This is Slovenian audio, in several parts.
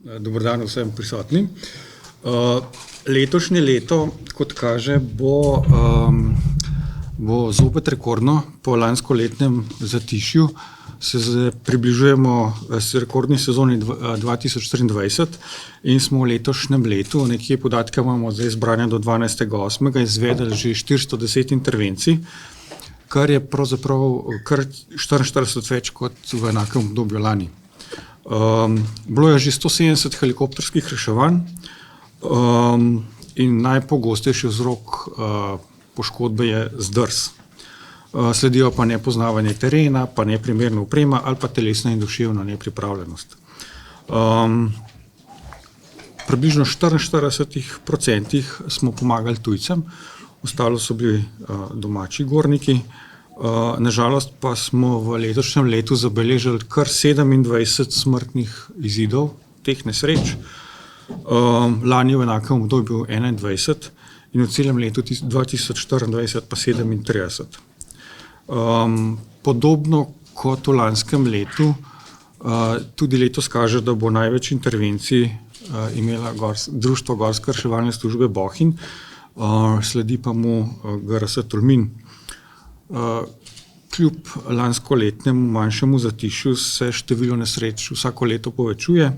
Dober dan vsem prisotnim. Letošnje leto, kot kaže, bo zopet rekordno. Po lanskoletnem zatišju se približujemo rekordni sezoni 2023 in smo v letošnjem letu, nekje podatke imamo zdaj zbrane do 12.8. izvedli že 410 intervencij, kar je pravzaprav kar 44 več kot v enakem obdobju lani. Bilo je že 170 helikopterskih reševanj in najpogostejši vzrok poškodbe je zdrs. Sledijo pa nepoznavanje terena, pa neprimerna oprema ali pa telesna in duševna nepripravljenost. Približno 44% smo pomagali tujcem, ostalo so bili domači gorniki. Nažalost pa smo v letošnjem letu zabeležili kar 27 smrtnih izidov teh nesreč, lani v enakem obdobju 21 in v celem letu 2024 pa 37. Podobno kot v lanskem letu, tudi letos kaže, da bo največ intervencij imela Društvo Gorske reševalne službe Bohinj, sledi pa mu GRS Tolmin. Kljub lanskoletnemu manjšemu zatišju se število nesreč vsako leto povečuje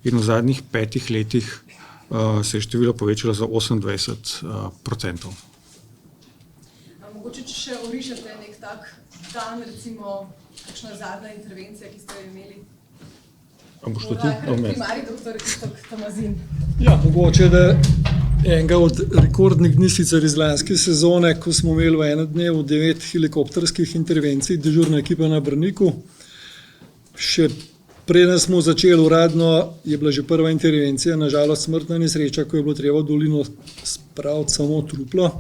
in v zadnjih 5 letih se je število povečalo za 28%. Mogoče, če še orišete nek tak dan, recimo, kakšna zadnja intervencija, ki ste jo imeli? Boš to ti? Primarij doktor Iztok Tomazin. Ja, mogoče, da enega od rekordnih dni sicer iz lanske sezone, ko smo imeli v enem dnevu 9 helikopterskih intervencij, dežurna ekipa na Brniku. Še preden smo začeli uradno, je bila že prva intervencija, nažalost smrtna nesreča, ko je bilo treba v dolino spraviti samo truplo.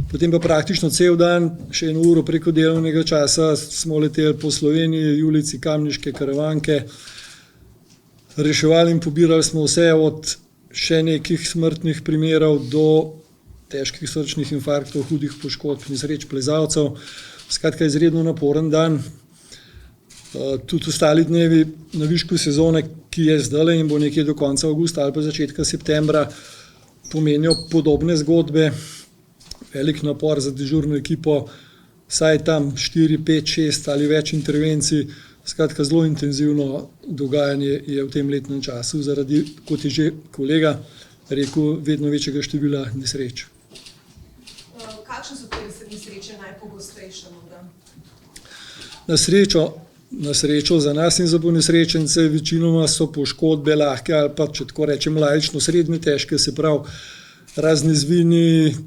Potem pa praktično cel dan, še 1 uro preko delovnega časa, smo leteli po Sloveniji, Julici, Kamniške, Karavanke, reševali in pobirali smo vse od še nekih smrtnih primerov do težkih srčnih infarktov, hudih poškodb, nesreč plezalcev. Skratka, izredno naporen dan. Tudi ostali dnevi na višku sezone, ki je zdaj in bo nekje do konca avgusta ali pa začetka septembra, pomenijo podobne zgodbe. Velik napor za dežurno ekipo, vsaj tam 4, 5, 6 ali več intervencij. Skratka, zelo intenzivno dogajanje je v tem letnem času zaradi, kot je že kolega rekel, vedno večjega števila nesreč. Kakšne so te nesreče najpogostejše morda? Na srečo za nas in za ponesrečence večinoma so poškodbe lahke ali pa, če tako rečem, laično srednje težke, se pravi razne zvini,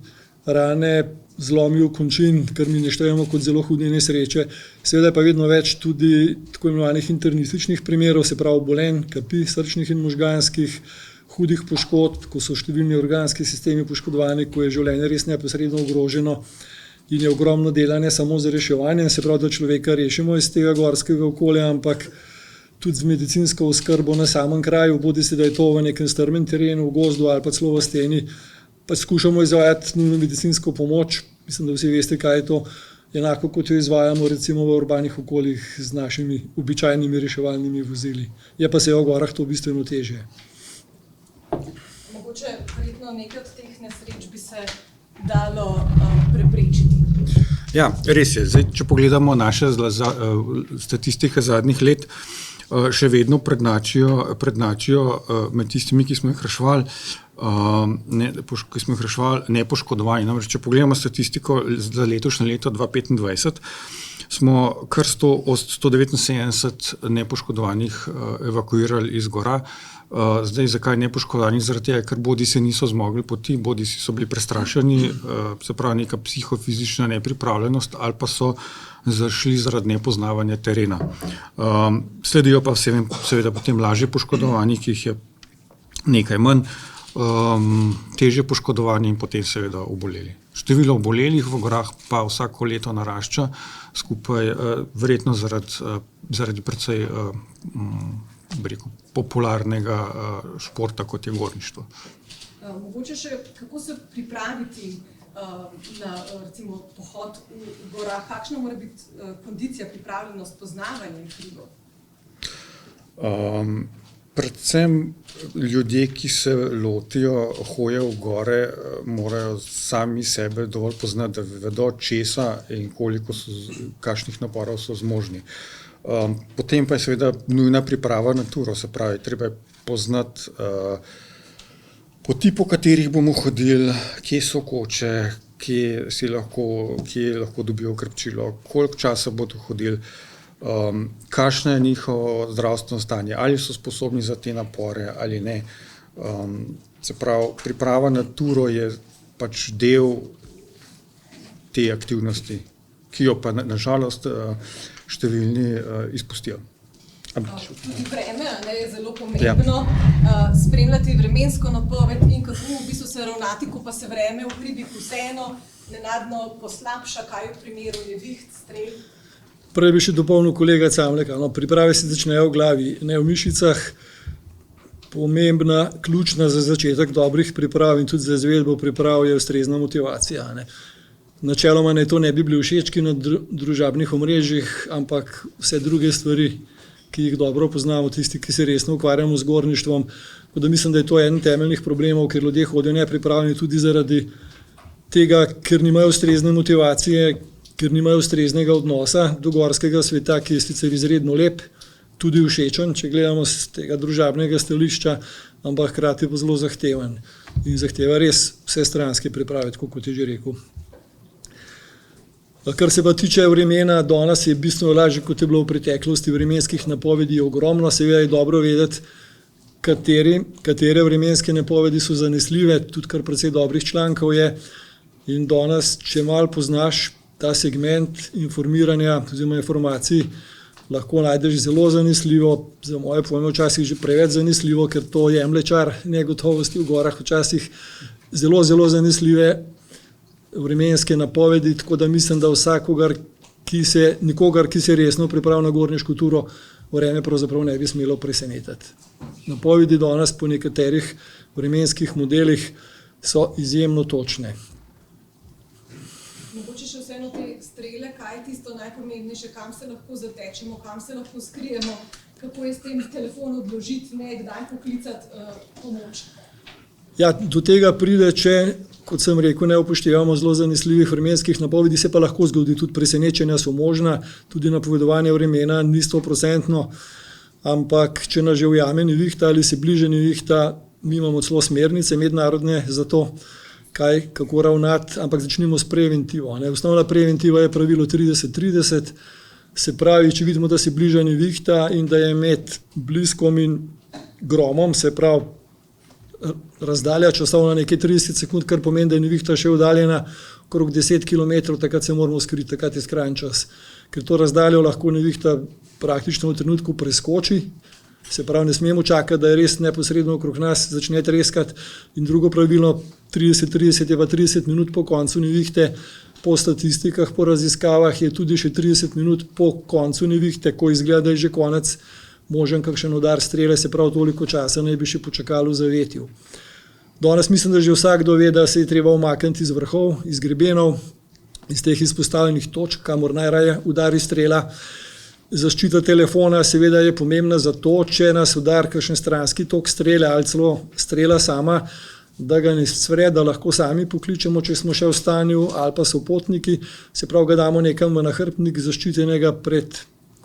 rane, zlomi končin, kar mi ne štejemo kot zelo hude nesreče. Seveda pa vedno več tudi tako imenovanih internističnih primerov, se pravi obolenj kapi, srčnih in možganskih, hudih poškodb, ko so številni organski sistemi poškodovani, ko je življenje res neposredno ogroženo in je ogromno dela ne samo za reševanje, se pravi, da človeka rešimo iz tega gorskega okolja, ampak tudi z medicinsko oskrbo na samem kraju, bodisi da je to v nekem strmem terenu, v gozdu ali pa celo v steni, pa skušamo izvajati nujno medicinsko pomoč. Mislim, da vsi veste, kaj je to, enako kot jo izvajamo recimo v urbanih okoljih z našimi običajnimi reševalnimi vozili. Je pa se v gorah to bistveno težje. Mogoče verjetno nekaj od teh nesreč bi se dalo preprečiti. Ja, res je. Zdaj, če pogledamo naše statistike zadnjih let, še vedno prednjačijo med tistimi, ki smo jih reševali, nepoškodovani. Namreč, če pogledamo statistiko za letošnje leto 2025, smo kar 179 nepoškodovanih evakuirali iz gora. Zdaj, zakaj nepoškodovanih? Zaradi tega, ker bodi se niso zmogli poti, bodi so bili prestrašeni, se pravi neka psihofizična nepripravljenost ali pa so zašli zaradi nepoznavanja terena. Sledijo pa seveda potem lažje poškodovani, ki jih je nekaj manj, težje poškodovani in potem seveda oboleli. Število obolelih v gorah pa vsako leto narašča, skupaj verjetno zaradi precej popularnega športa, kot je gorništvo. Mogoče še, kako se pripraviti na recimo pohod v gorah, kakšna mora biti kondicija, pripravljenost, poznavanje hribov? Predvsem ljudje, ki se lotijo hoje v gore, morajo sami sebe dovolj poznati, da vedo česa in kakšnih naporov so zmožni. Potem pa je seveda nujna priprava na turo, se pravi, treba je poznati poti, po katerih bomo hodili, kje so koče, kje lahko dobijo okrepčilo, koliko časa bodo hodili, kakšno je njihovo zdravstveno stanje, ali so sposobni za te napore ali ne. Se pravi, priprava na turo je pač del te aktivnosti, ki jo pa nažalost številni izpustijo. Tudi vreme je zelo pomembno, spremljati vremensko napoved in kako v bistvu se ravnati, ko pa se vreme v hribih vseeno nenadno poslabša, kaj v primeru neviht, strel. Prej bi še dopolnil kolega Camleka. Priprave se začnejo v glavi, ne v mišicah. Pomembna, ključna za začetek dobrih priprav in tudi za izvedbo priprav je ustrezna motivacija. Načeloma naj to ne bi bili všečki na družabnih omrežjih, ampak vse druge stvari, ki jih dobro poznamo, tisti, ki se resno ukvarjamo z gorništvom. Da mislim, da je to eden temeljnih problemov, ker ljudje hodijo nepripravljeni tudi zaradi tega, ker nimajo ustrezne motivacije, ker nimajo ustreznega odnosa do gorskega sveta, ki je sicer izredno lep, tudi všečen, če gledamo z tega družabnega stališča, ampak hkrati pa zelo zahteven in zahteva res vsestranske priprave, tako kot je že rekel. Kar se pa tiče vremena, danes je bistveno lažje, kot je bilo v preteklosti, vremenskih napovedi je ogromno, seveda je dobro vedeti, katere vremenske napovedi so zanesljive, tudi kar precej dobrih člankov je. In danes, če malo poznaš ta segment informiranja oziroma informacij, lahko najdeš zelo zanesljivo, za moje pojme včasih že preveč zanesljivo, ker to jemlje čar negotovosti v gorah, včasih zelo, zelo zanesljive vremenske napovedi, tako da mislim, da nikogar, ki se resno pripravlja na gorniško turo, vreme pravzaprav ne bi smelo presenetiti. Napovedi danes po nekaterih vremenskih modelih so izjemno točne. Mogoče še vseeno te strele, kaj je tisto najpomembnejše, kam se lahko zatečemo, kam se lahko skrijemo, kako je s tem telefon odložiti, kdaj poklicati pomoč? Ja, do tega pride, če, kot sem rekel, ne upoštevamo zelo zanesljivih vremenskih napovedi, se pa lahko zgodi, tudi presenečenja so možna, tudi napovedovanje vremena ni 100%, ampak če nas že ujame nevihta ali se bliža nevihta, mi imamo celo smernice mednarodne za to, kako ravnati, ampak začnimo s preventivo. Osnovna preventiva je pravilo 30-30, se pravi, če vidimo, da se bliža nevihta in da je med bliskom in gromom, se pravi, razdalja časovna nekaj 30 sekund, kar pomeni, da je nevihta še oddaljena okrog 10 km, takrat se moramo skriti, takrat je skrajni čas. Ker to razdaljo lahko nevihta praktično v trenutku preskoči, se pravi, ne smemo čakati, da je res neposredno okrog nas začne treskati. In drugo pravilo 30-30 je pa 30 minut po koncu nevihte, po statistikah, po raziskavah je tudi še 30 minut po koncu nevihte, ko izgleda, da je že konec, možen kakšen udar strele, se pravi toliko časa naj bi še počakalo v zavetju. Danes mislim, da že vsakdo ve, da se je treba umakniti iz vrhov, iz grebenov, iz teh izpostavljenih točk, kamor najraje udari strela. Zaščita telefona seveda je pomembna zato, če nas udar kakšen stranski tok strele ali celo strela sama, da ga ne cvre, da lahko sami pokličemo, če smo še v stanju, ali pa so potniki, se pravi, ga damo nekam v nahrbtnik zaščitenega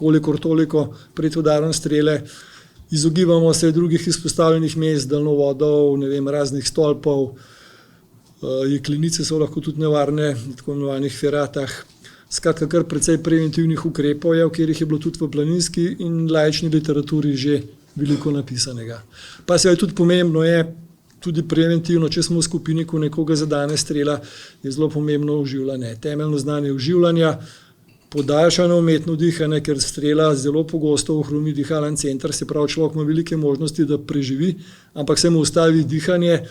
kolikor toliko pred udarom strele. Izogibamo se drugih izpostavljenih mest, daljnovodov, raznih stolpov, jeklenice so lahko tudi nevarne, na tako imenovanih feratah. Skratka, kar precej preventivnih ukrepov je, v katerih je bilo tudi v planinski in laični literaturi že veliko napisanega. Pa seveda tudi pomembno je, tudi preventivno, če smo v skupini, ko nekoga zadane strela, je zelo pomembno oživljanje. Temeljno znanje oživljanja, podaljšano umetno dihanje, ker strela zelo pogosto ohromi dihalen center, se pravi, človek ima velike možnosti, da preživi, ampak se mu ustavi dihanje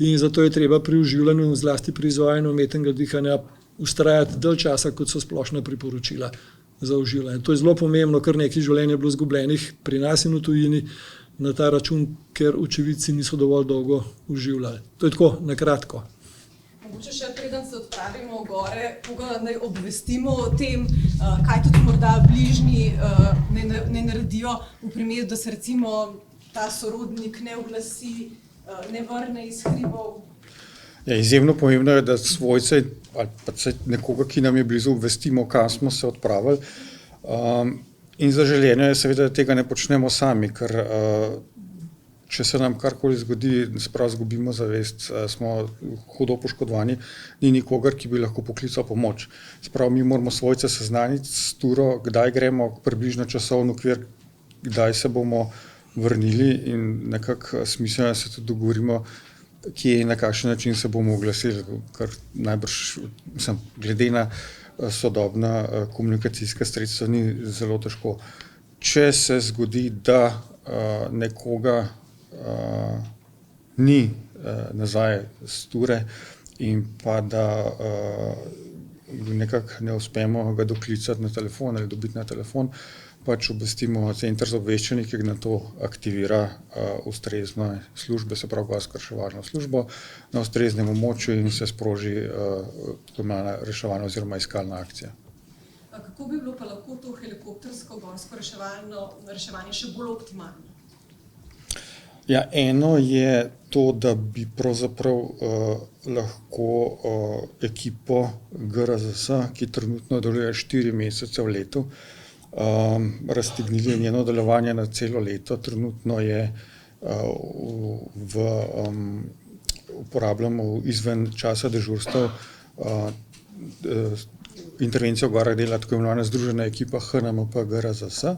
in zato je treba pri oživljanju, zlasti pri izvajanju umetnega dihanja, vztrajati dalj časa, kot so splošna priporočila za oživljanje. To je zelo pomembno, ker nekaj življenj je bilo izgubljenih pri nas in v tujini na ta račun, ker očividci niso dovolj dolgo oživljali. To je tako, na kratko. Mogoče še preden se odpravimo v gore, koga naj obvestimo o tem, kaj tudi morda bližnji ne naredijo v primeru, da se recimo ta sorodnik ne oglasi, ne vrne iz hribov? Ja, izjemno pomembno je, da svojce ali pa nekoga, ki nam je blizu, obvestimo, kam smo se odpravili. In zaželeno je seveda, da tega ne počnemo sami, ker če se nam karkoli zgodi, sprav zgubimo zavest, smo hudo poškodovani, ni nikogar, ki bi lahko poklical pomoč. Sprav mi moramo svojce seznaniti s turo, kdaj gremo, približno časovni okvir, kdaj se bomo vrnili in nekako smiselno se tudi dogovorimo, kje in na kakšen način se bomo oglasili, kar najbrž, glede na sodobna komunikacijska sredstva ni zelo težko. Če se zgodi, da nekoga ni nazaj s ture in pa da nekako ne uspemo ga doklicati na telefon ali dobiti na telefon, pač obvestimo center za obveščanje, ki na to aktivira ustrezne službe, se pravi gorsko reševalno službo, na ustreznem območju in se sproži tako imenovana reševalna oziroma iskalna akcija. Kako bi bilo pa lahko to helikoptersko gorsko reševanje še bolj optimalno? Ja, eno je to, da bi pravzaprav lahko ekipo GRZS, ki trenutno deluje 4 mesece v letu, raztegnili njeno delovanje na celo leto. Trenutno je uporabljamo izven časa dežurstev intervencijo v gorah dela tako imenovana združena ekipa HNMP GRZS,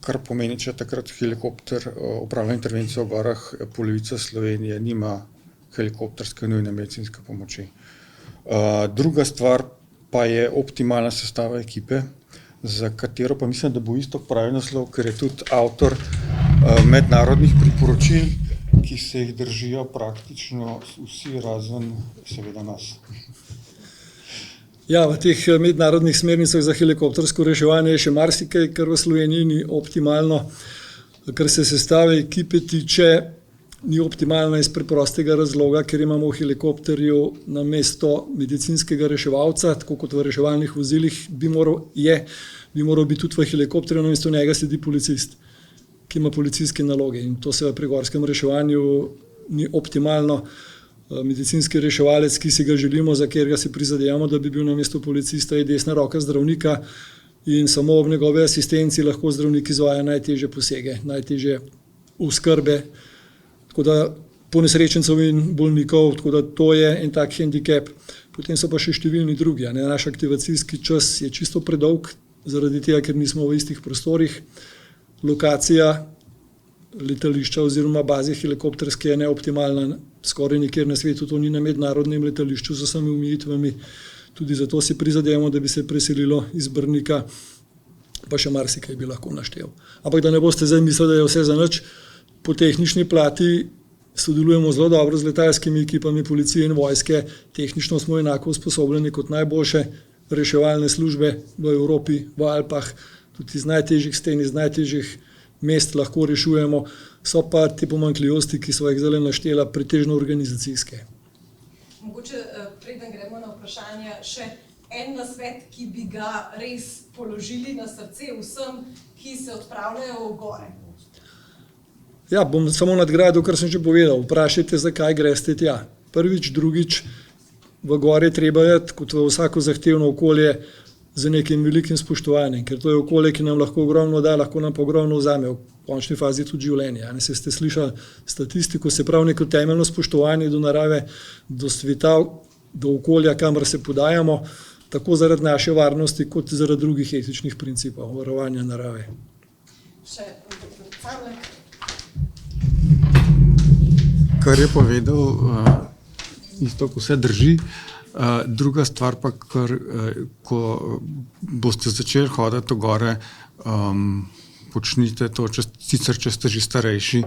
kar pomeni, če takrat helikopter opravlja intervencijo v gorah, polovica Slovenije nima helikopterske nujne medicinske pomoči. Druga stvar pa je optimalna sestava ekipe, za katero pa mislim, da bo isto pravi naslov, ker je tudi avtor mednarodnih priporočil, ki se jih držijo praktično vsi razen seveda nas. Ja, v teh mednarodnih smernicah za helikoptersko reševanje je še marsikaj, kar v Sloveniji ni optimalno. Kar se sestave ekipe tiče, ni optimalna iz preprostega razloga, ker imamo v helikopterju namesto medicinskega reševalca, tako kot v reševalnih vozilih, bi moral biti tudi v helikopterju, namesto njega sedi policist, ki ima policijske naloge. In to se pri gorskem reševanju ni optimalno. Medicinski reševalec, ki si ga želimo, za katerega si prizadevamo, da bi bil namesto policista, je desna roka zdravnika in samo ob njegovi asistenci lahko zdravnik izvaja najtežje posege, najtežje oskrbe. Tako da ponesrečencev in bolnikov, tako da to je en tak handicap. Potem so pa še številni drugi. Naš aktivacijski čas je čisto predolg, zaradi tega, ker nismo v istih prostorih. Lokacija letališča oziroma baze helikopterske je neoptimalna, skoraj nikjer na svetu to ni na mednarodnem letališču z vsemi omejitvami. Tudi zato si prizadevamo, da bi se preselilo iz Brnika, pa še marsikaj bi lahko naštel. Ampak da ne boste zdaj mislili, da je vse za nič. Po tehnični plati sodelujemo zelo dobro z letalskimi ekipami policije in vojske, tehnično smo enako usposobljeni kot najboljše reševalne službe v Evropi, v Alpah, tudi iz najtežjih sten, iz najtežjih mest lahko rešujemo, so pa te pomanjkljivosti, ki so jih zdaj naštela, pretežno organizacijske. Mogoče, preden gremo na vprašanje, še en nasvet, ki bi ga res položili na srce vsem, ki se odpravljajo v gore. Ja, bom samo nadgradil, kar sem že povedal. Vprašajte, zakaj greste tja. Prvič, drugič, v gore treba iti, kot v vsako zahtevno okolje, z nekim velikim spoštovanjem, ker to je okolje, ki nam lahko ogromno da, lahko nam pa ogromno vzame, v končni fazi tudi življenje. Se ste slišali statistiko, se pravi neko temeljno spoštovanje do narave, do sveta, do okolja, kamor se podajamo, tako zaradi naše varnosti, kot zaradi drugih etičnih principov varovanja narave. Še Camlek. Kar je povedal, isto, ko vse drži. Druga stvar pa, ko boste začeli hoditi v gore, počnite to, sicer če ste že starejši,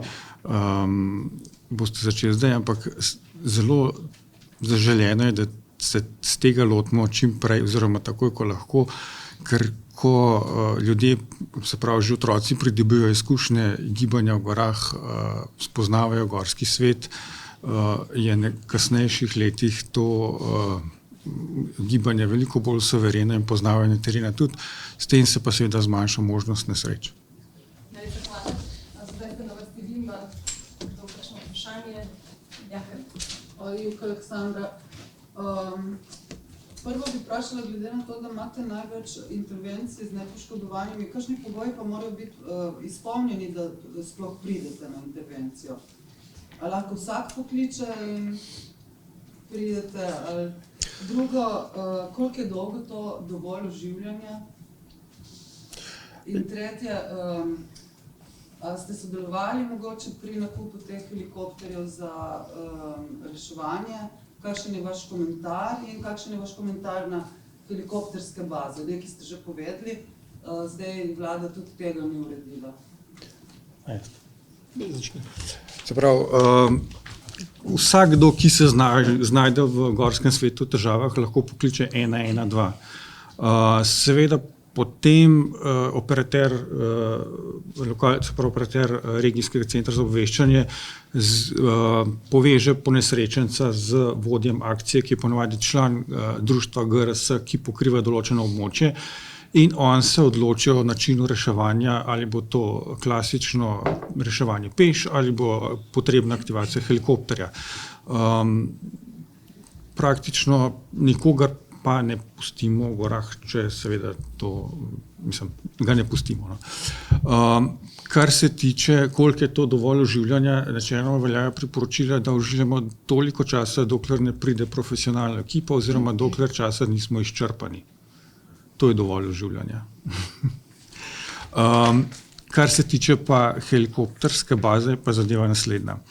boste začeli zdaj, ampak zelo zaželeno je, da se z tega lotimo čim prej oziroma takoj, ko lahko, ker ko ljudje, se pravi že otroci, pridobijo izkušnje gibanja v gorah, spoznavajo gorski svet, je v kasnejših letih to gibanje veliko bolj suvereno in poznavanje terena tudi, s tem se pa seveda zmanjša možnost nesreč. Najlepša hvala. Zdaj ste na vrsti vi, vprašanje. Jaka? Juk Aleksandra. Prvo bi vprašala, glede na to, da imate največ intervencij z nepoškodovanimi, kakšni pogoji pa morajo biti izpolnjeni, da sploh pridete na intervencijo? Ali lahko vsak pokliče in pridete? Ali drugo, koliko je dolgo to dovolj oživljanja? In tretje, ali ste sodelovali mogoče pri nakupu teh helikopterjev za reševanje? Kakšen je vaš komentar in kakšen je vaš komentar na helikopterske baze? Nekaj ste že povedali, zdaj vlada tudi tega ni uredila. Se pravi, vsakdo, ki se znajde v gorskem svetu v težavah, lahko pokliče 112. Seveda potem operater regijskega centra za obveščanje poveže ponesrečenca z vodjem akcije, ki je ponavadi član društva GRS, ki pokriva določeno območje, in on se odloči o načinu reševanja, ali bo to klasično reševanje peš ali bo potrebna aktivacija helikopterja. Praktično nikogar pa ne pustimo v gorah, če seveda to, ga ne pustimo. No. Kar se tiče, koliko je to dovolj oživljanja, načeloma veljajo priporočila, da oživljamo toliko časa, dokler ne pride profesionalna ekipa oziroma dokler časa nismo izčrpani. To je dovolj oživljanja. Kar se tiče pa helikopterske baze, pa zadeva naslednja.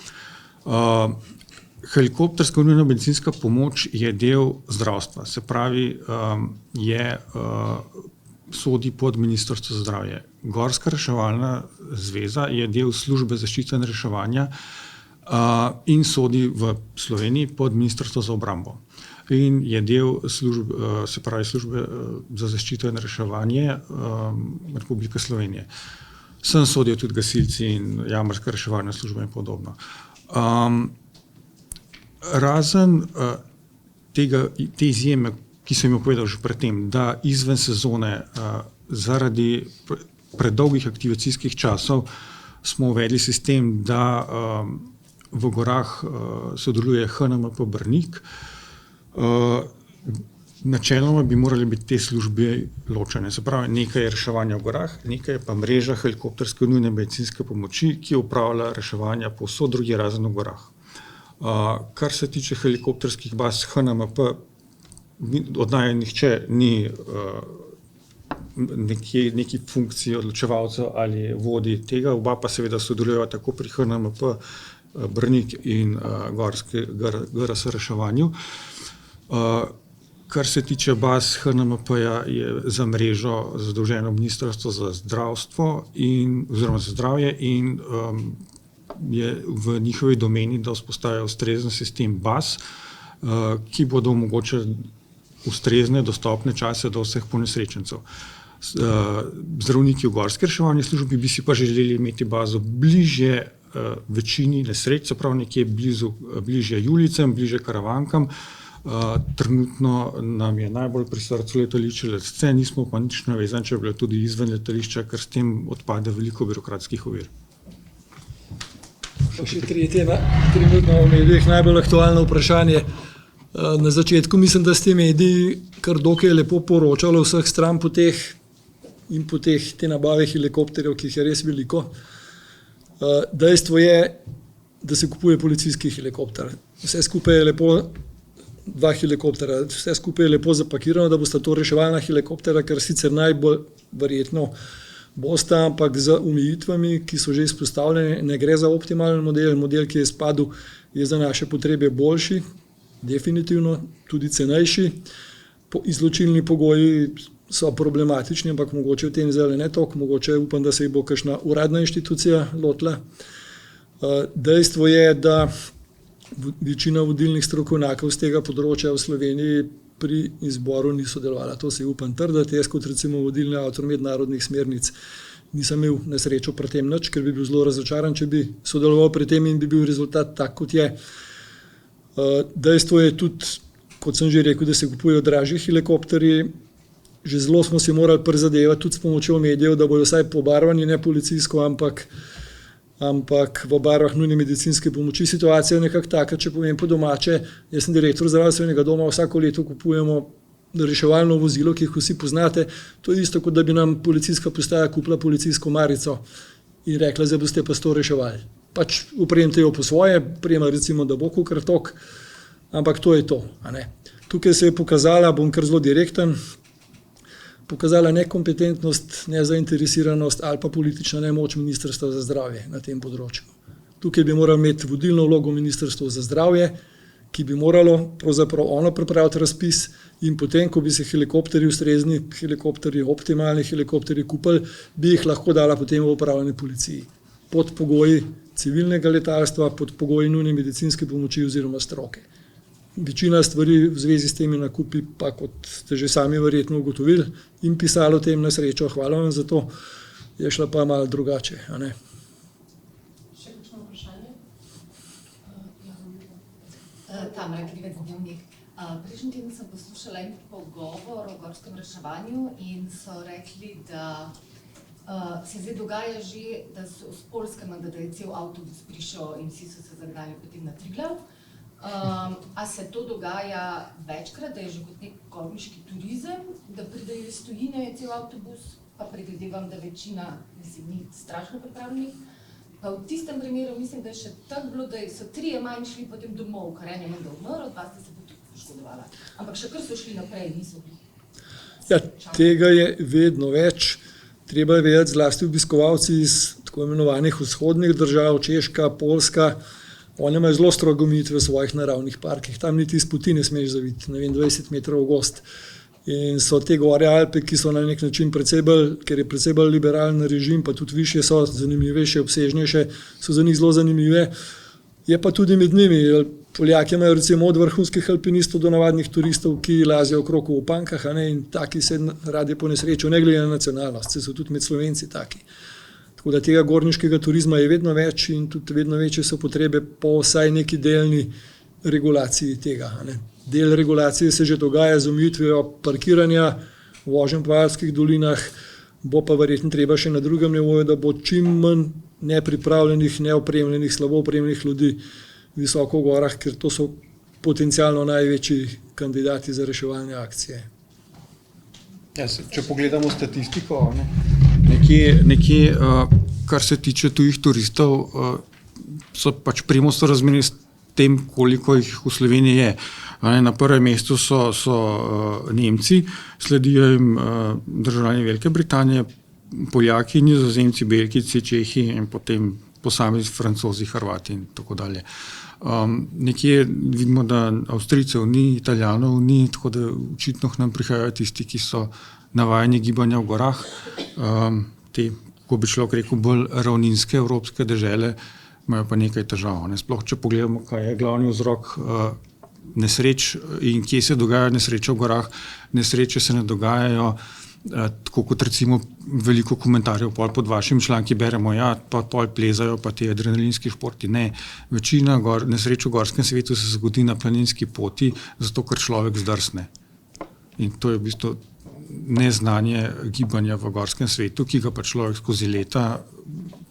Helikopterska nujna medicinska pomoč je del zdravstva, se pravi, sodi pod Ministrstvo za zdravje. Gorska reševalna zveza je del službe zaščite in reševanja in sodi v Sloveniji pod Ministrstvo za obrambo. In je del službe za zaščito in reševanje Republike Slovenije. Sem sodijo tudi gasilci in jamarska reševalna služba in podobno. Razen te izjeme, ki sem jo povedal že predtem, da izven sezone zaradi predolgih aktivacijskih časov smo uvedli sistem, da v gorah sodeluje HNMP Brnik. Načeloma bi morali biti te službe ločene. Se pravi, nekaj je reševanja v gorah, nekaj je pa mreža helikopterske nujne medicinske pomoči, ki upravlja reševanja povsod drugje razen v gorah. Kar se tiče helikopterskih baz HNMP, od naj nihče ni neki funkciji odločevalcev ali vodi tega, oba pa seveda sodelujejo tako pri HNMP Brnik in GRS reševanju. Kar se tiče baz HNMP-ja, je za mrežo zadolženo Ministrstvo za zdravstvo oziroma za zdravje in je v njihovi domeni, da vzpostavijo ustrezen sistem baz, ki bodo omogočili ustrezne, dostopne čase do vseh ponesrečencev. Zdravniki v gorski reševalni službi bi si pa želeli imeti bazo bližje večini nesreč, se pravi nekje bližje Julijcem, bližje Karavankam. Trenutno nam je najbolj pri srcu letališče Lesce, nismo pa nič navezani, če je bilo tudi izven letališča, ker s tem odpade veliko birokratskih ovir. Še tretje, trenutno v medijih najbolj aktualno vprašanje. Na začetku mislim, da ste mediji kar dokaj lepo poročali vseh stranpoteh in poteh te nabave helikopterjev, ki jih je res veliko. Dejstvo je, da se kupuje policijski helikopter. Vse skupaj je lepo, 2 helikoptera, vse skupaj je lepo zapakirano, da bosta to reševalna helikoptera, kar sicer najbolj verjetno bosta, ampak z omejitvami, ki so že izpostavljene, ne gre za optimalen model, ki je izpadel, je za naše potrebe boljši, definitivno, tudi cenejši. Izločilni pogoji so problematični, ampak mogoče v tem zdaj ne toliko, mogoče upam, da se jih bo kakšna uradna inštitucija lotila. Dejstvo je, da večina vodilnih strokovnjakov z tega področja v Sloveniji pri izboru ni sodelovala. To se upam trditi. Jaz kot recimo vodilni avtor mednarodnih smernic nisem imel na srečo pri tem nič, ker bi bil zelo razočaran, če bi sodeloval pri tem in bi bil rezultat tak, kot je. Dejstvo je tudi, kot sem že rekel, da se kupujejo dražji helikopterji. Že zelo smo si morali prizadevati tudi s pomočjo medijev, da bodo vsaj pobarvani, ne policijsko, ampak ampak v barvah nujne medicinske pomoči. Situacija je nekako taka, če povem po domače, jaz sem direktor zdravstvenega doma, vsako leto kupujemo reševalno vozilo, ki jih vsi poznate. To je isto, kot da bi nam policijska postaja kupila policijsko marico in rekla, zdaj boste pa s to reševali. Pač upremite jo po svoje, prema recimo, da bo kakor tok, ampak to je to. A ne. Tukaj se je pokazala, bom kar zelo direkten, pokazala nekompetentnost, nezainteresiranost ali pa politična nemoč Ministrstva za zdravje na tem področju. Tukaj bi moralo imeti vodilno vlogo Ministrstvo za zdravje, ki bi moralo pravzaprav ono pripraviti razpis in potem, ko bi se helikopterji ustrezni, helikopterji optimalni, helikopterji kupili, bi jih lahko dala potem v upravljanje policiji. Pod pogoji civilnega letalstva, pod pogoji nujne medicinske pomoči oziroma stroke. Večina stvari v zvezi s temi nakupi, pa kot ste že sami verjetno ugotovili in pisali o tem na srečo, hvala vam za to, je šla pa malo drugače. A ne? Še kakšno vprašanje? Tamara Krivec, Dnevnik. Prejšnji teden sem poslušala en pogovor o gorskem reševanju in so rekli, da se zdaj dogaja že, da so z Poljskega, da je cel avtobus prišel in vsi so se zagnali potem na Triglav. A se to dogaja večkrat, da je že kot nek gorniški turizem, da pridejo iz tujine cel avtobus, pa predvidevam, da večina ni strašno pripravljenih. Pa v tistem primeru mislim, da je še tako bilo, da so 3 manj šli potem domov, kar je menda umrl, 2 ste se potem poškodovala. Ampak še kar so šli naprej, niso bili. Ja, tega je vedno več. Treba je vedeti, zlasti obiskovalci iz tako imenovanih vzhodnih držav, Češka, Poljska, oni imajo zelo strogo omejitve v svojih naravnih parkih. Tam niti iz poti ne smeš zaviti, 20 metrov v gozd. In so te gore Alpe, ki so na nek način precej bolj, ker je precej bolj liberalen režim, pa tudi višje so, zanimivejše, obsežnejše, so za njih zelo zanimive. Je pa tudi med njimi. Poljaki imajo recimo od vrhunskih alpinistov do navadnih turistov, ki lazijo okrog v opankah, a ne, in taki se radi po nesreču, ne glede na nacionalnost, se so tudi med Slovenci taki. Tako da tega gorniškega turizma je vedno več in tudi vedno večje so potrebe po vsaj neki delni regulaciji tega. A ne. Del regulacije se že dogaja z omejitvijo parkiranja v vožnjem po alpskih dolinah, bo pa verjetno treba še na drugem nivoju, da bo čim manj nepripravljenih, neopremljenih, slabo opremljenih ljudi visoko v gorah, ker to so potencialno največji kandidati za reševalne akcije. Ja, če pogledamo statistiko, nekje, kar se tiče tujih turistov, so pač primerno razmerje s tem, koliko jih v Sloveniji je. Na prvem mestu so Nemci, sledijo jim državljani Velike Britanije, Poljaki, Nizozemci, Belgijci, Čehi in potem posamezni Francozi, Hrvati in tako dalje. Nekje vidimo, da Avstrijcev ni, Italijanov ni, tako da očitno k nam prihajajo tisti, ki so navajeni gibanja v gorah. Te, ko bi človek rekel, bolj ravninske evropske dežele imajo pa nekaj težav. Sploh, če pogledamo, kaj je glavni vzrok nesreč in kje se dogajajo nesreče v gorah. Nesreče se ne dogajajo tako kot recimo veliko komentarjev pod vašimi članki beremo, ja, pa pol plezajo, pa ti adrenalinski športi. Ne, večina nesreč v gorskem svetu se zgodi na planinski poti, zato ker človek zdrsne. In to je v bistvu neznanje gibanja v gorskem svetu, ki ga pa človek skozi leta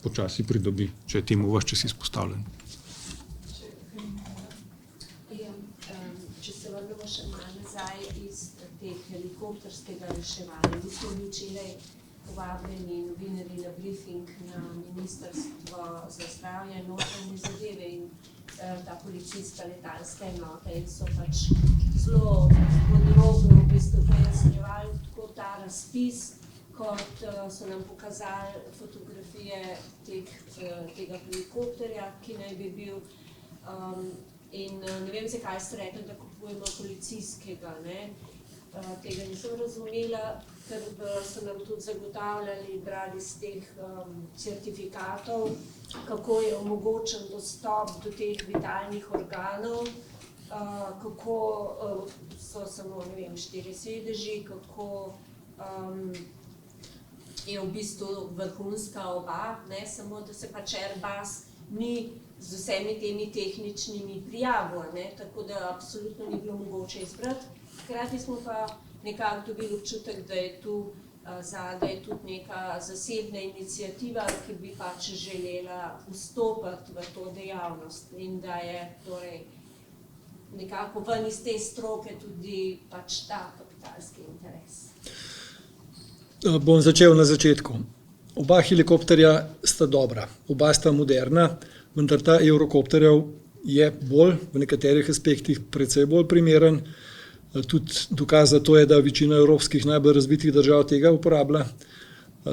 počasi pridobi, če je temu ves čas izpostavljen. Če se vrnemo še malo nazaj iz teh helikopterskega reševanja. Mi smo bili včeraj povabljeni novinarji na briefing na Ministrstvo za zdravje in notranje zadeve in ta policijska letalska enota in so pač zelo podrobno v bistvu pojasnjevali tako ta razpis, kot so nam pokazali fotografije tega helikopterja, ki naj bi bil. In ne vem, zakaj ste rekli, da kupujemo policijskega, ne? Tega nisem razumela, ker so nam tudi zagotavljali, brali iz teh certifikatov, kako je omogočen dostop do teh vitalnih organov, kako so samo, ne vem, 4 sedeži, kako je v bistvu vrhunska oba, ne samo, da se pač Airbus ni z vsemi temi tehničnimi prijavil, tako da absolutno ni bilo mogoče izbrati. Hkrati smo pa nekako dobili občutek, da je tu zadaj tudi neka zasebna iniciativa, ki bi pač želela vstopiti v to dejavnost in da je torej nekako ven iz te stroke tudi pač ta kapitalski interes. Bom začel na začetku. Oba helikopterja sta dobra, oba sta moderna, vendar ta Eurocopterjev je bolj, v nekaterih aspektih precej bolj primeren. Tudi dokaz za to je, da večina evropskih najbolj razvitih držav tega uporablja.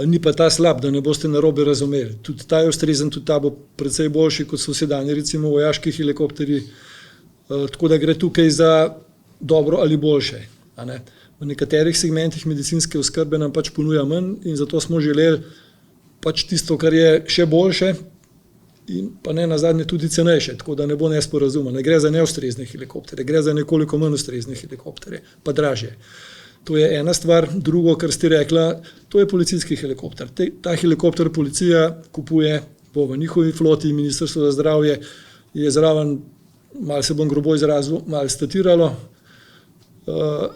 Ni pa ta slab, da ne boste narobe razumeli. Tudi ta je ustrezen, tudi ta bo precej boljši, kot so sedanji recimo vojaški helikopterji. Tako da gre tukaj za dobro ali boljše. V nekaterih segmentih medicinske oskrbe nam pač ponuja manj in zato smo želeli pač tisto, kar je še boljše in pa ne nazadnje tudi cenejše, tako da ne bo nesporazuma. Ne gre za neustrezne helikoptere, gre za nekoliko manj ustrezne helikoptere, pa dražje. To je ena stvar. Drugo, kar ste rekla, to je policijski helikopter. Ta helikopter policija kupuje, bo v njihovi floti, Ministrstvo za zdravje je zraven, malo se bom grobo izrazil, malo statiralo,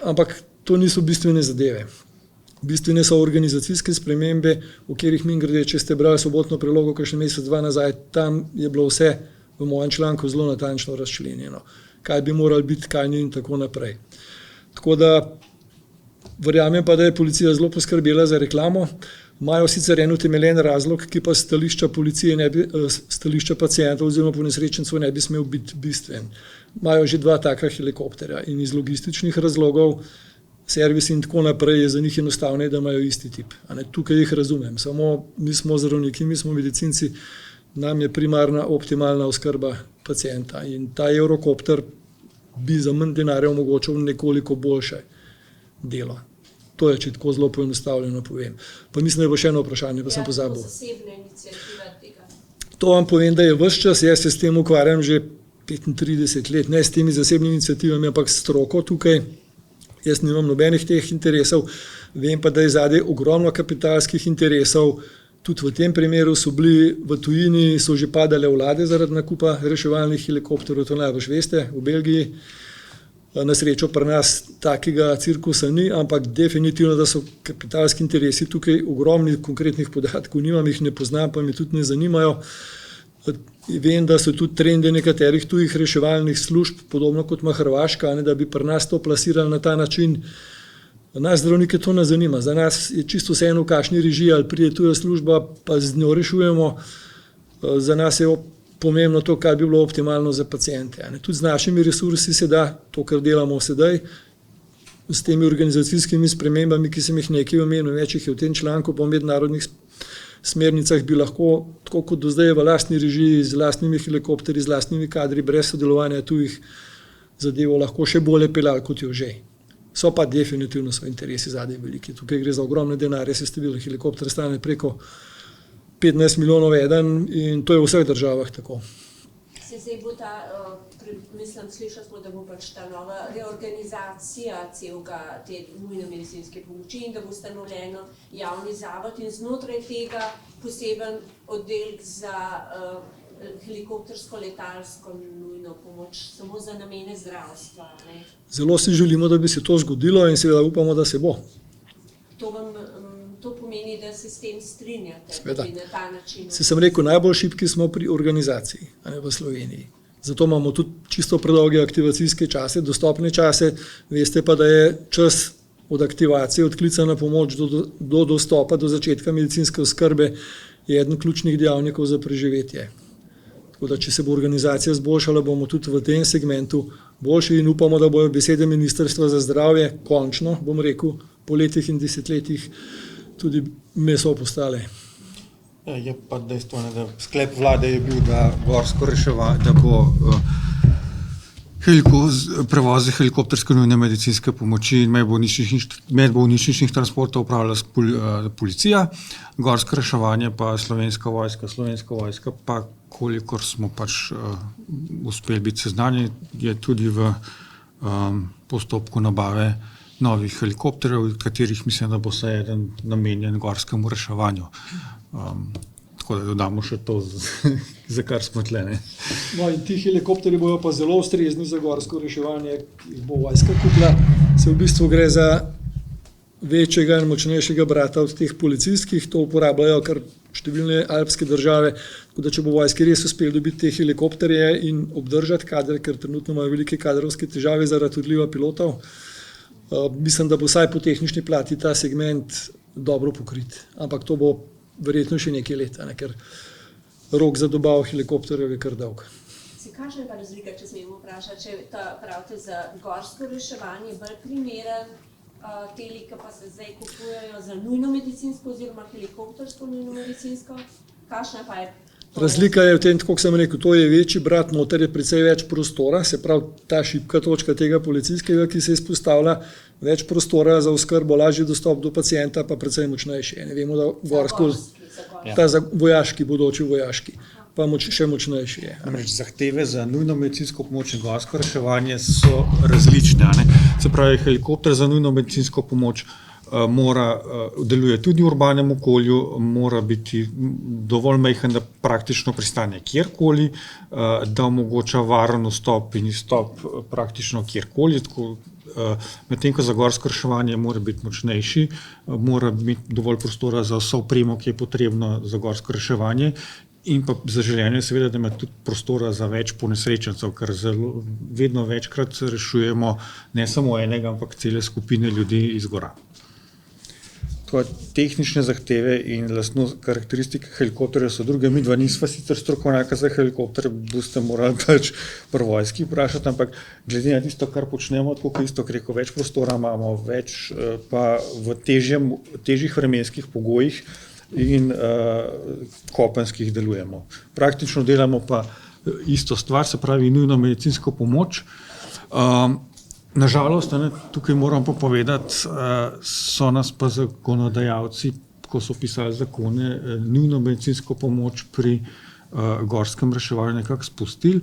ampak to niso bistvene zadeve. Bistvene so organizacijske spremembe, v katerih mimogrede, če ste brali sobotno prilogo, kakšen mesec, dva nazaj, tam je bilo vse v mojem članku zelo natančno razčlenjeno, kaj bi moralo biti, kaj ni in tako naprej. Tako da verjamem pa, da je policija zelo poskrbela za reklamo. Imajo sicer en utemeljen razlog, ki pa stališča policije ne bi, stališča pacientov oziroma ponesrečencev ne bi smel biti bistven. Imajo že dva taka helikopterja in iz logističnih razlogov, servis in tako naprej, je za njih enostavneje, da imajo isti tip. Tukaj jih razumem, samo mi smo zdravniki, mi smo medicinci, nam je primarna optimalna oskrba pacienta in ta Eurocopter bi za manj denarja omogočal nekoliko boljše delo. To je, če tako zelo poenostavljeno povem. Pa mislim, da je bo še eno vprašanje, pa sem pozabil. Zasebna iniciativa tega. To vam povem, da je ves čas, jaz se s tem ukvarjam že 35 let, ne s temi zasebnimi iniciativami, ampak s stroko tukaj. Jaz nimam nobenih teh interesov, vem pa, da je zadaj ogromno kapitalskih interesov, tudi v tem primeru so bili v tujini, so že padale vlade zaradi nakupa reševalnih helikopterjev, to najbrž veste, v Belgiji. Na srečo pri nas takega cirkusa ni, ampak definitivno, da so kapitalski interesi tukaj ogromni, konkretnih podatkov nimam, jih ne poznam, pa me tudi ne zanimajo. Vem, da so tudi trendi nekaterih tujih reševalnih služb, podobno kot ima Hrvaška, da bi pri nas to plasirali na ta način. Nas zdravnike to ne zanima, za nas je čisto vseeno v kakšni režiji, ali pride tuja služba, pa z njo rešujemo. Za nas je pomembno to, kaj bi bilo optimalno za paciente. Tudi z našimi resursi se da to, kar delamo sedaj, s temi organizacijskimi spremembami, ki sem jih nekaj omenil, več jih je v tem članku, po mednarodnih smernicah bi lahko, tako kot do zdaj v lastni režiji, z lastnimi helikopterji, z lastnimi kadri, brez sodelovanja tujih zadevo lahko še bolje peljali, kot jo že. So pa definitivno so interesi zadaj veliki. Tukaj gre za ogromne denarje, se ste videli, helikopter stane preko 15 milijonov eden in to je v vseh državah tako. Se zdaj bo ta, mislim, slišali smo, da bo pač ta nova reorganizacija celega te nujne medicinske pomoči in da bo ustanovljeno javni zavod in znotraj tega poseben oddelek za helikoptersko-letalsko nujno pomoč, samo za namene zdravstva. Ne? Zelo si želimo, da bi se to zgodilo in seveda upamo, da se bo. To pomeni, da se s tem strinjate, da bi na ta način. Se sem rekel, najbolj šibki smo pri organizaciji, a ne v Sloveniji. Zato imamo tudi čisto predolge aktivacijske čase, dostopne čase. Veste pa, da je čas od aktivacije, od klica na pomoč do dostopa, do začetka medicinske oskrbe je eden ključnih dejavnikov za preživetje. Tako da, če se bo organizacija zboljšala, bomo tudi v tem segmentu boljši in upamo, da bojo besede Ministrstva za zdravje končno, bom rekel, po letih in desetletjih tudi meso postale. Je pa dejstvo, da sklep vlade je bil, da gorsko reševanje, da bo prevoze helikopterske nujne medicinske pomoči in medbolnišničnih transportov upravlja policija, gorsko reševanje pa Slovenska vojska pa, kolikor smo pač uspeli biti seznanjeni, je tudi v postopku nabave novih helikopterjev, katerih mislim, da bo se eden namenjen gorskemu reševanju. Tako da dodamo še to, za kar smo tle. Ne? No in ti helikopterji bojo pa zelo ustrezni za gorsko reševanje, ki jih bo vojska kupila. Se v bistvu gre za večjega in močnejšega brata od teh policijskih, to uporabljajo kar številne alpske države, tako da če bo vojski res uspel dobiti te helikopterje in obdržati kader, ker trenutno imajo velike kadrovske težave zaradi odliva pilotov, mislim, da bo vsaj po tehnični plati ta segment dobro pokrit. Ampak to bo verjetno še nekaj let, ker rok za dobavo helikopterjev je kar dolg. Kakšna je pa razlika, če smemo vprašati, če pravite za gorsko reševanje bolj primeren teli, ki pa se zdaj kupujejo za nujno medicinsko oziroma helikoptersko nujno medicinsko? Kakšna pa je? Razlika je v tem, kot sem rekel, to je večji brat, noter je precej več prostora, se pravi ta šibka točka tega policijskega, ki se izpostavlja, več prostora za oskrbo, lažji dostop do pacienta, pa precej močnejši. Ne vemo, da gorsko, ta vojaški, bodoči vojaški, pa še močnejši je. Namreč zahteve za nujno medicinsko pomoč in gorsko reševanje so različne. Se pravi, helikopter za nujno medicinsko pomoč deluje tudi v urbanem okolju, mora biti dovolj majhen, da praktično pristane kjerkoli, da omogoča varen vstop in izstop praktično kjerkoli. Medtem ko za gorsko reševanje mora biti močnejši, mora imeti dovolj prostora za vso opremo, ki je potrebno za gorsko reševanje. In pa zaželeno je seveda, da ima tudi prostora za več ponesrečencev, ker vedno večkrat rešujemo ne samo enega, ampak cele skupine ljudi iz gora. Tehnične zahteve in karakteristike helikopterja so druge. Mi dva nisva sicer strokovnjaka za helikopter, boste morali pač pri vojski vprašati, ampak glede na tisto, kar počnemo, tako isto rekel, več prostora imamo, več pa v težjih vremenskih pogojih in kopenskih delujemo. Praktično delamo pa isto stvar, se pravi nujno medicinsko pomoč. Nažalost, tukaj moram pa povedati, so nas pa zakonodajalci, ko so pisali zakone, nujno medicinsko pomoč pri gorskem reševanju nekako spustili,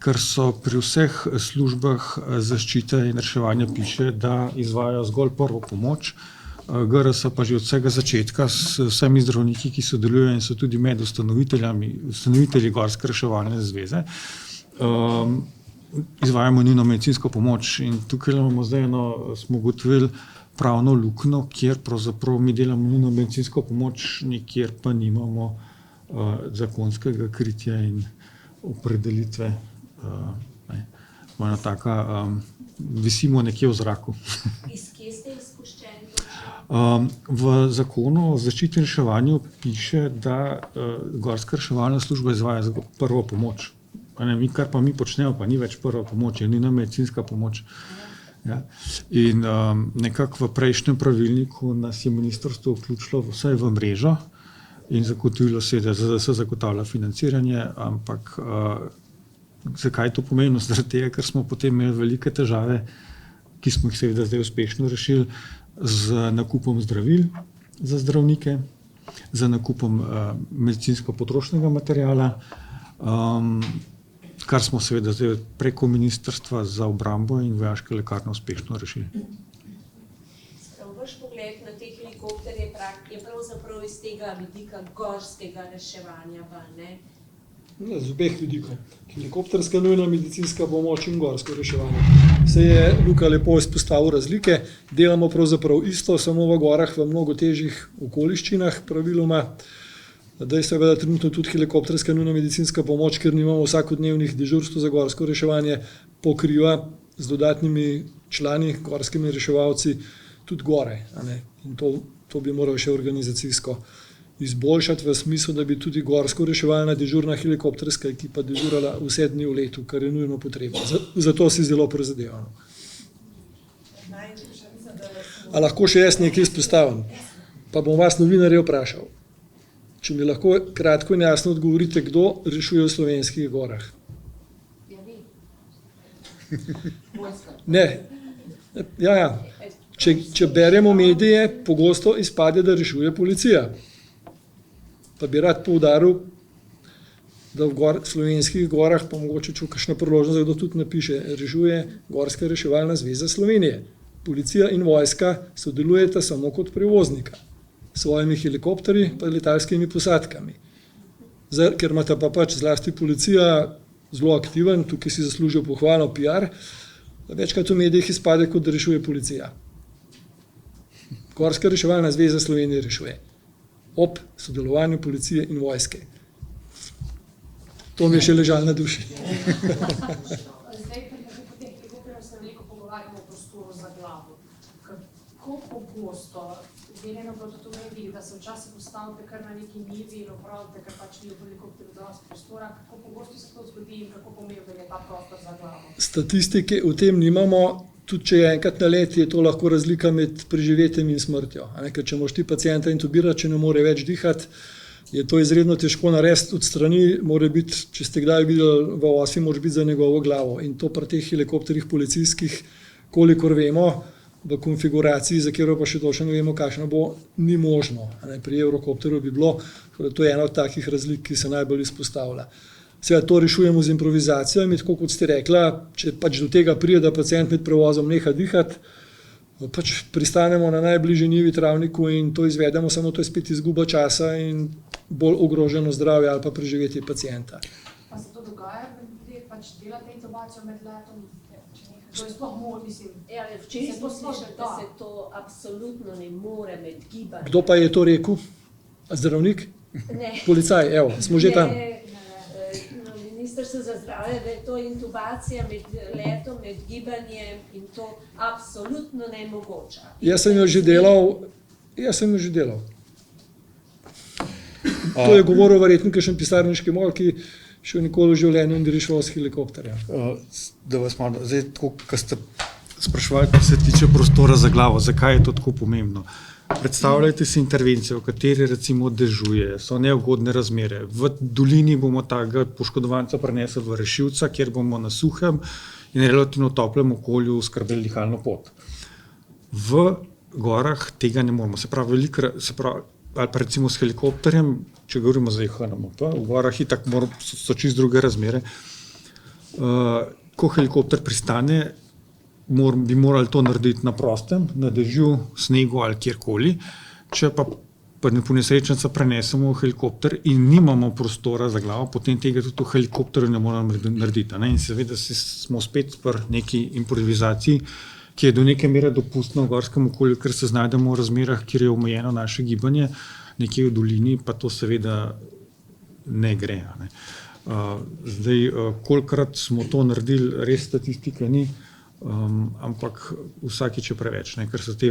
ker so pri vseh službah zaščite in reševanja piše, da izvajajo zgolj prvo pomoč. GRS pa že od vsega začetka s vsemi zdravniki, ki sodelujejo in so tudi med ustanovitelji Gorske reševalne zveze, izvajamo nujno medicinsko pomoč in tukaj imamo zdaj smo ugotovili pravno luknjo, kjer pravzaprav mi delamo nujno medicinsko pomoč, nikjer pa nimamo zakonskega kritja in opredelitve. Visimo nekje v zraku. Iz kje ste izpuščeni? V zakonu o zaščiti in reševanju piše, da Gorska reševalna služba izvaja prvo pomoč. Kar pa mi počnemo, pa ni več prva pomoč, je nujna medicinska pomoč. Ja. In nekako v prejšnjem pravilniku nas je ministrstvo vključilo vsaj v mrežo in zagotovilo se, da se zagotavlja financiranje, ampak zakaj je to pomembno? Zaradi tega, ker smo potem imeli velike težave, ki smo jih seveda zdaj uspešno rešili, z nakupom zdravil za zdravnike, z nakupom medicinsko-potrošnega materiala, kar smo seveda zdaj preko Ministrstva za obrambo in vojaške lekarne uspešno rešili. Vaš pogled na te helikopterje je pravzaprav iz tega vidika gorskega reševanja, ne? Z obeh vidikov. Helikopterska nujna medicinska pomoč in gorsko reševanje. Se je Luka lepo izpostavil razlike. Delamo pravzaprav isto, samo v gorah v mnogo težjih okoliščinah praviloma. Dejstvo je, da trenutno tudi helikopterska nujna medicinska pomoč, ker nimamo vsakodnevnih dežurstv za gorsko reševanje, pokriva z dodatnimi člani, gorskimi reševalci, tudi gore. In to bi moral še organizacijsko izboljšati v smislu, da bi tudi gorsko reševalna dežurna helikopterska ekipa dežurala vse dni v letu, kar je nujno potrebno. Zato si zelo prizadevamo. A lahko še jaz nekaj izpostavim? Pa bom vas novinarje vprašal. Če mi lahko kratko in jasno odgovorite, kdo rešuje v slovenskih gorah? Ja, vi. Ne. Ja. Če beremo medije, pogosto izpade, da rešuje policija. Pa bi rad poudaril, da v slovenskih gorah, pa mogoče če kakšna priložnost, kdo tudi napiše, rešuje Gorska reševalna zveza Slovenije. Policija in vojska sodelujeta samo kot prevoznika, s svojimi helikopterji pa letalskimi posadkami. Ker imata pa pač zlasti policija zelo aktiven, tukaj si zaslužijo pohvalno PR, večkrat v medijih izpade, kot da rešuje policija. Gorska reševalna zveza Slovenije rešuje ob sodelovanju policije in vojske. To mi je še ležalo na duši. Zdaj, pri teh helikopterjev se veliko pogovarjamo o prostoru za glavo. Kako pogosto, glede na to, da mediji, da se včasih postavite kar na neki nivi in opravite, ker pač ni v helikopterju dosti prostora, kako pogosto se to zgodi in kako pomemben je ta prostor za glavo? Statistike v tem nimamo, tudi če je enkrat na let, je to lahko razlika med preživetjem in smrtjo. Ker če moraš ti pacienta intubirati, če ne more več dihati, je to izredno težko narediti od strani, mora biti, če ste kdaj videli v osi, mora biti za njegovo glavo. In to pri teh helikopterjih policijskih, kolikor vemo, v konfiguraciji, za katero pa še točno ne vemo, kakšno bo, ni možno. Pri Eurocopterju bi bilo, to je ena od takih razlik, ki se najbolj izpostavlja. Seveda to rešujemo z improvizacijo in tako kot ste rekla, če pač do tega pride, da pacient med prevozom neha dihati, pač pristanemo na najbližji njivi travniku in to izvedemo, samo to je spet izguba časa in bolj ogroženo zdravje ali pa preživetje pacienta. Pa se to dogaja, da ljudje pač delate intubacijo med letom? To je sploh možno, mislim. Ja, včeraj smo slišali, da se to absolutno ne more med gibanjem. Kdo pa je to rekel? Zdravnik? Ne. Policaj, evo, smo že tam. Ministrstvo za zdravje, da je to intubacija med letom, med gibanjem in to absolutno nemogoče. Jaz sem jo že delal. To je govoril verjetno kakšen pisarniški mol, ki še nikoli v življenju ni rešil s helikopterjem. Da vas malo, zdaj tako, kar ste spraševali, kar se tiče prostora za glavo, zakaj je to tako pomembno? Predstavljajte si intervencijo, v kateri recimo dežuje, so neugodne razmere. V dolini bomo tega poškodovanca prenesli v rešilca, kjer bomo na suhem in relativno toplem okolju skrbeli dihalno pot. V gorah tega ne moremo, se pravi, ali pa recimo s helikopterjem, če govorimo za HNMP, v gorah itak so čisto druge razmere. Ko helikopter pristane, bi morali to narediti na prostem, na dežju, snegu ali kjerkoli. Če pa nesrečenca prenesemo v helikopter in nimamo prostora za glavo, potem tega tudi v helikopterju ne moramo narediti. In seveda smo spet pri neki improvizaciji, ki je do neke mere dopustna v gorskem okolju, ker se znajdemo v razmerah, kjer je omejeno naše gibanje, nekje v dolini pa to seveda ne gre. Zdaj, kolikrat smo to naredili, res statistika ni, ampak vsakič je preveč, ker se te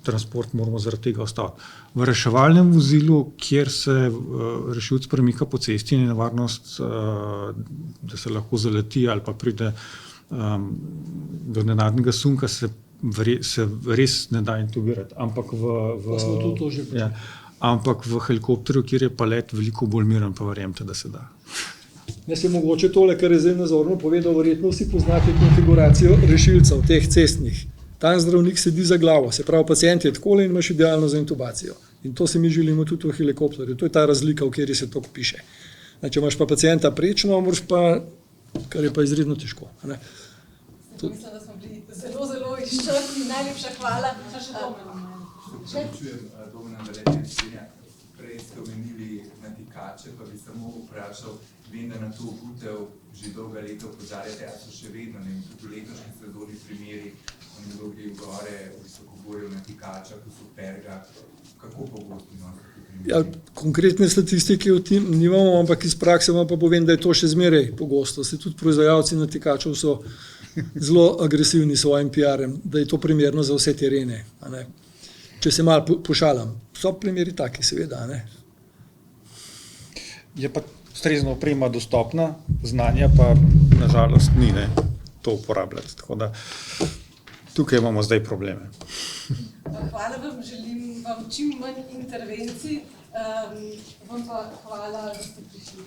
transport moramo zaradi tega ostaviti. V reševalnem vozilu, kjer se rešilec premika po cesti in je nevarnost, da se lahko zaleti ali pa pride do nenadnega sunka, se res ne da intubirati. Ampak v helikopterju, kjer je pa let veliko bolj miren, pa verjemite, da se da. Jaz je mogoče tole, kar je zdaj nazorno povedal, verjetno vsi poznate konfiguracijo rešilcev, teh cestnih. Tam zdravnik sedi za glavo, se pravi, pacient je takole in imaš idealno za intubacijo. In to se mi želimo tudi v helikopterju. To je ta razlika, v kateri se to piše. Če imaš pa pacienta prečno, moraš pa, kar je pa izredno težko. Mislim, da smo bili zelo, zelo izčrpni. Najlepša hvala. Prej ste omenili natikače, pa bi samo vprašal, vem, da na to obutev že dolga leta opozarjate, a so še vedno, tudi v letošnji sezoni primeri, nekdo gre v gore, visokogorje v natikačah, v Superga, kako pogosto imate te primere? Ja, konkretne statistike o tem nimamo, ampak iz prakse vam pa povem, da je to še zmeraj pogosto. Tudi proizvajalci natikačev so zelo agresivni s svojim PR-em, da je to primerno za vse terene. Če se malo pošalam, so primeri taki, seveda. Je pa ustrezna oprema dostopna, znanja pa nažalost ni to uporabljati. Tako da tukaj imamo zdaj probleme. Hvala vam, želim vam čim manj intervencij. Vam pa hvala, da ste prišli.